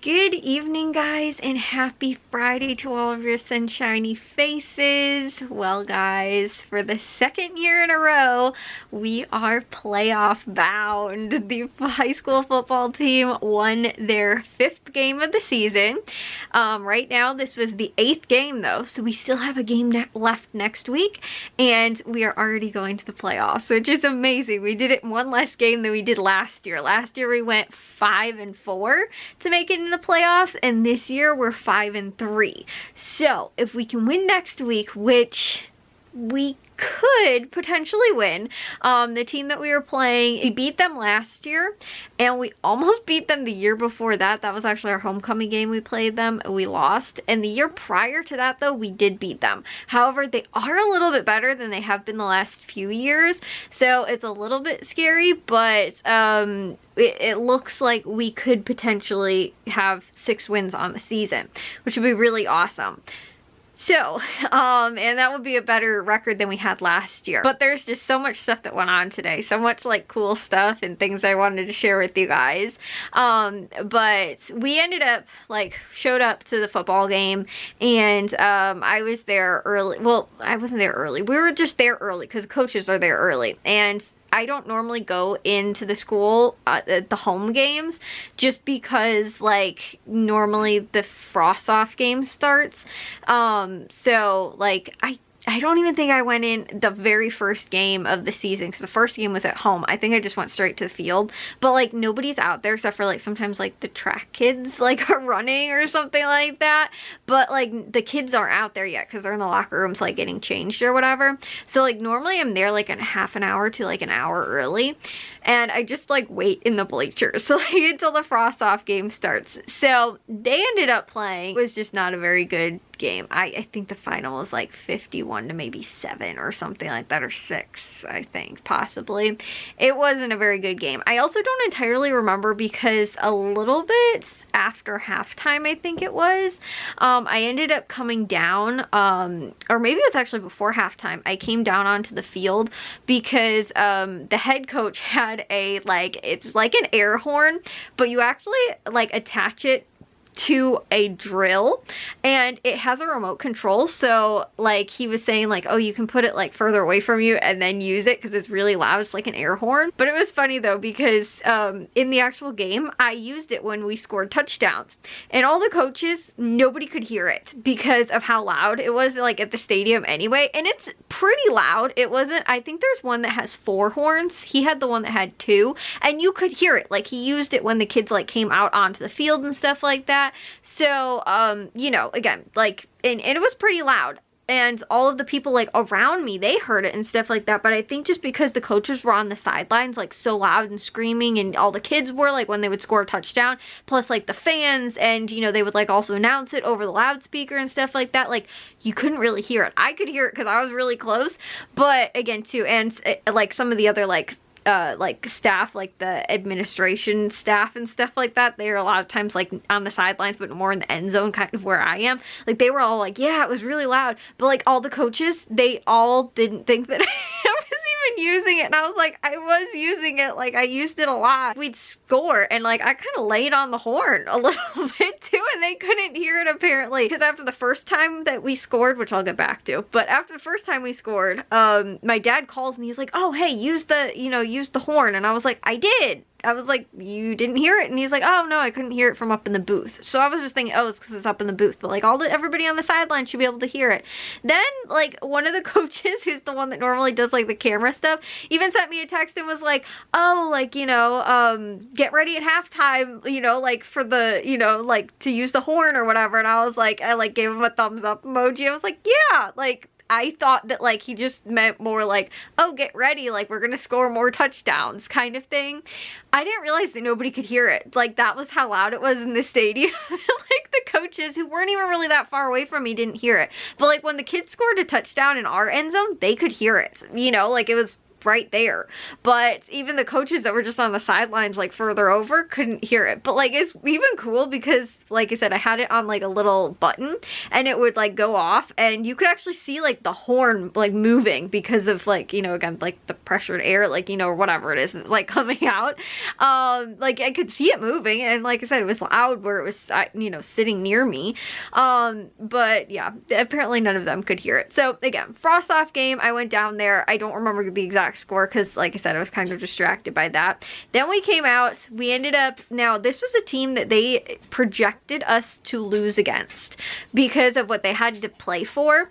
Good evening, guys, and happy Friday to all of your sunshiny faces. Well, guys, for the second year in a row, we are playoff bound. The high school football team won their 5th game of the season. Right now, this was the 8th game, though, so we still have a game left next week, and we are already going to the playoffs, which is amazing. We did it in one less game than we did last year. Last year, we went 5-4 to make it in the playoffs, and this year we're 5-3. So if we can win next week, which we could potentially win, the team that we were playing, we beat them last year, and we almost beat them the year before that. That was actually our homecoming game. We played them and we lost, and the year prior to that, though, we did beat them. However, they are a little bit better than they have been the last few years, so it's a little bit scary, but it looks like we could potentially have 6 wins on the season, which would be really awesome. So, and that would be a better record than we had last year. But there's just so much stuff that went on today. So much like cool stuff and things I wanted to share with you guys. But we ended up, showed up to the football game, and I was there early. Well, I wasn't there early. We were just there early because the coaches are there early. And I don't normally go into the school at the home games just because normally the frost off game starts. So I don't even think I went in the very first game of the season because the first game was at home. I think I just went straight to the field, but nobody's out there except for sometimes the track kids are running or something like that, but the kids aren't out there yet because they're in the locker rooms getting changed or whatever. So normally I'm there in half an hour to an hour early, and I just wait in the bleachers until the frost off game starts. So they ended up playing. It was just not a very good game. I think the final was 51 to maybe 7 or something like that, or 6, I think, possibly. It wasn't a very good game. I also don't entirely remember because a little bit after halftime, I think it was, I ended up coming down, or maybe it was actually before halftime, I came down onto the field because the head coach had a, it's like an air horn, but you actually attach it to a drill, and it has a remote control. So he was saying oh, you can put it further away from you and then use it because it's really loud. It's like an air horn. But it was funny though because in the actual game I used it when we scored touchdowns, and all the coaches, nobody could hear it because of how loud it was at the stadium anyway. And it's pretty loud. It wasn't, I think there's one that has 4 horns. He had the one that had 2, and you could hear it. He used it when the kids came out onto the field and stuff like that. So, you know, again, and it was pretty loud, and all of the people around me, they heard it and stuff like that. But I think just because the coaches were on the sidelines so loud and screaming, and all the kids were when they would score a touchdown, plus the fans, and you know, they would also announce it over the loudspeaker and stuff like that, you couldn't really hear it. I could hear it because I was really close, but again too, and some of the other staff, the administration staff and stuff like that, they're a lot of times on the sidelines, but more in the end zone, kind of where I am. They were all yeah, it was really loud, but all the coaches, they all didn't think that I was even using it, and I was I was using it, I used it a lot. We'd score, and I kind of laid on the horn a little bit too, and they couldn't hear it apparently, because after the first time that we scored, which I'll get back to, but after the first time we scored, my dad calls and he's oh, hey, use the horn, and I was I did. I was you didn't hear it? And he's oh no, I couldn't hear it from up in the booth. So I was just thinking, oh, it's because it's up in the booth, but everybody on the sideline should be able to hear it. Then one of the coaches, who's the one that normally does the camera stuff, even sent me a text and was oh, you know, get ready at halftime, you know, for the, you know, to use the horn or whatever. And I was I gave him a thumbs up emoji. I was yeah, I thought that he just meant more oh, get ready, we're gonna score more touchdowns kind of thing. I didn't realize that nobody could hear it. That was how loud it was in the stadium. The coaches, who weren't even really that far away from me, didn't hear it. But when the kids scored a touchdown in our end zone, they could hear it. You know, it was right there. But even the coaches that were just on the sidelines, like further over, couldn't hear it. But like, it's even cool because, like I said, I had it on like a little button and it would like go off and you could actually see like the horn like moving because of like, you know, again, like the pressured air, like, you know, or whatever it is, it's like coming out. Like I could see it moving, and like I said, it was loud where it was, you know, sitting near me. But yeah, apparently none of them could hear it. So again, frost off game, I went down there. I don't remember the exact score because, like I said, I was kind of distracted by that. Then we came out, we ended up, now this was a team that they projected us to lose against because of what they had to play for,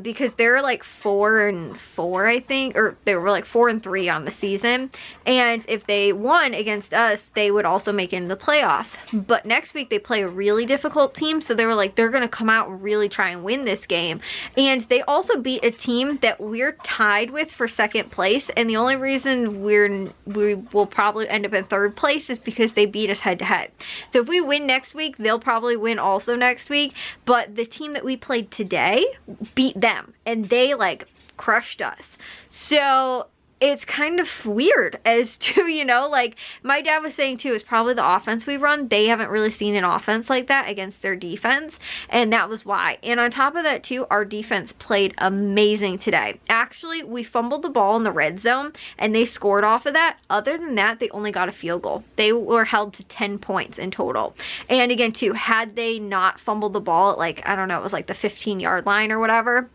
because they're like 4-4, I think, or they were like 4-3 on the season, and if they won against us, they would also make it in the playoffs. But next week they play a really difficult team, so they were like, they're gonna come out and really try and win this game. And they also beat a team that we're tied with for second place, and the only reason we will probably end up in third place is because they beat us head to head. So if we win next week, they'll probably win also next week. But the team that we played today beat them, and they like crushed us. So it's kind of weird as to, you know, like my dad was saying too, it's probably the offense we run. They haven't really seen an offense like that against their defense, and that was why. And on top of that too, our defense played amazing today. Actually, we fumbled the ball in the red zone and they scored off of that. Other than that, they only got a field goal. They were held to 10 points in total. And again too, had they not fumbled the ball at like, I don't know, it was like the 15-yard line or whatever,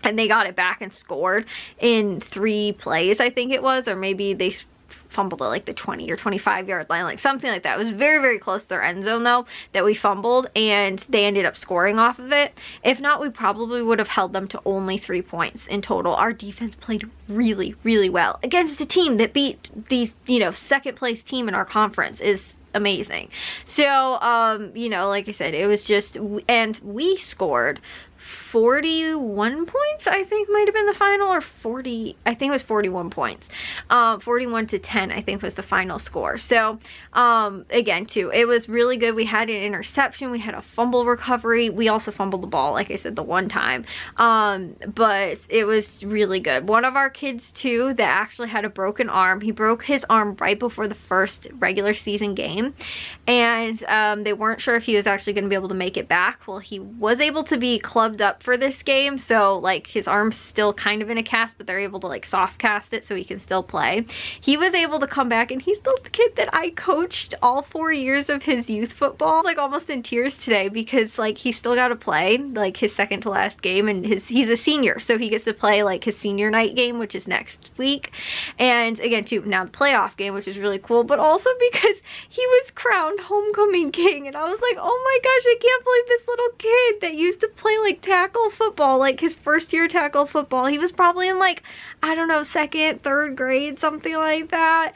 and they got it back and scored in 3 plays, I think it was, or maybe they fumbled at like the 20 or 25-yard line, like something like that. It was very, very close to their end zone though that we fumbled, and they ended up scoring off of it. If not, we probably would have held them to only 3 points in total. Our defense played really, really well against a team that beat these, you know, second place team in our conference. Is amazing. So, you know, like I said, it was just, and we scored 41 points, I think might have been the final, or 40, I think it was 41 points. 41-10, I think was the final score. So, again, too, it was really good. We had an interception, we had a fumble recovery. We also fumbled the ball, like I said, the one time. But it was really good. One of our kids, too, that actually had a broken arm, he broke his arm right before the first regular season game. And they weren't sure if he was actually going to be able to make it back. Well, he was able to be clubbed up for this game, so like his arm's still kind of in a cast, but they're able to like soft cast it so he can still play. He was able to come back, and he's the kid that I coached all 4 years of his youth football. Like almost in tears today because like he still got to play like his second to last game, and he's a senior, so he gets to play like his senior night game, which is next week. And again too, now the playoff game, which is really cool, but also because he was crowned homecoming king, and I was like, oh my gosh, I can't believe this little kid that used to play like tackle football, like his first year tackle football, he was probably in like, I don't know, 2nd, 3rd grade, something like that.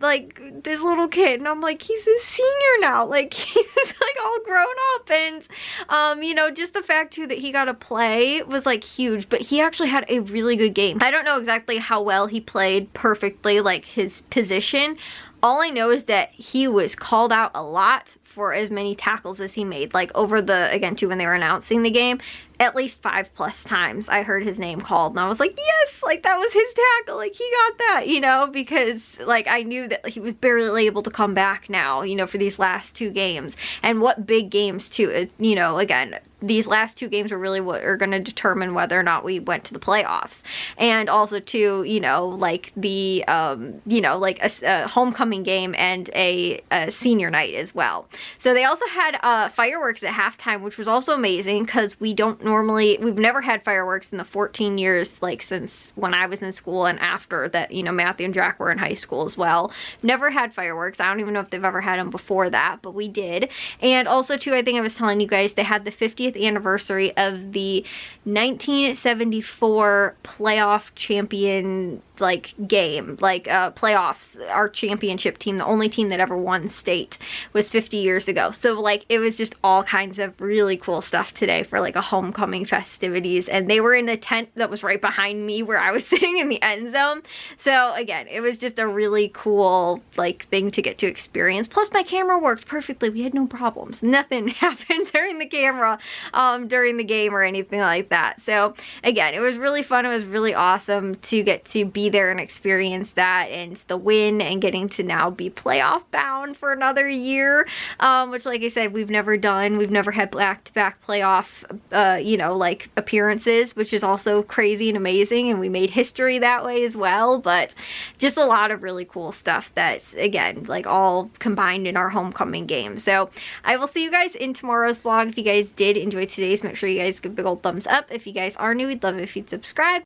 Like this little kid, and I'm like, he's a senior now, like he's like all grown up. And you know, just the fact too that he got to play was like huge. But he actually had a really good game. I don't know exactly how well he played perfectly, like his position. All I know is that he was called out a lot for as many tackles as he made, like over the, again too, when they were announcing the game, at least 5+ times I heard his name called, and I was like, yes, like that was his tackle, like he got that, you know, because like I knew that he was barely able to come back now, you know, for these last 2 games. And what big games too, you know, again, these last 2 games are really what are going to determine whether or not we went to the playoffs. And also too, you know, like the you know, like a homecoming game and a senior night as well. So they also had fireworks at halftime, which was also amazing because we've never had fireworks in the 14 years, like since when I was in school, and after that, you know, Matthew and Jack were in high school as well. Never had fireworks. I don't even know if they've ever had them before that, but we did. And also too, I think I was telling you guys, they had the 50th anniversary of the 1974 playoff champion like game, like playoffs. Our championship team, the only team that ever won state, was 50 years ago. So like it was just all kinds of really cool stuff today for like a homecoming homecoming festivities, and they were in a tent that was right behind me where I was sitting in the end zone. So again, it was just a really cool like thing to get to experience. Plus my camera worked perfectly. We had no problems. Nothing happened during the camera during the game or anything like that. So again, it was really fun. It was really awesome to get to be there and experience that, and the win, and getting to now be playoff bound for another year, which like I said, we've never done. We've never had back-to-back playoff you know, like appearances, which is also crazy and amazing, and we made history that way as well. But just a lot of really cool stuff that's, again, like all combined in our homecoming game. So I will see you guys in tomorrow's vlog. If you guys did enjoy today's, make sure you guys give a big old thumbs up. If you guys are new, we'd love it if you'd subscribe.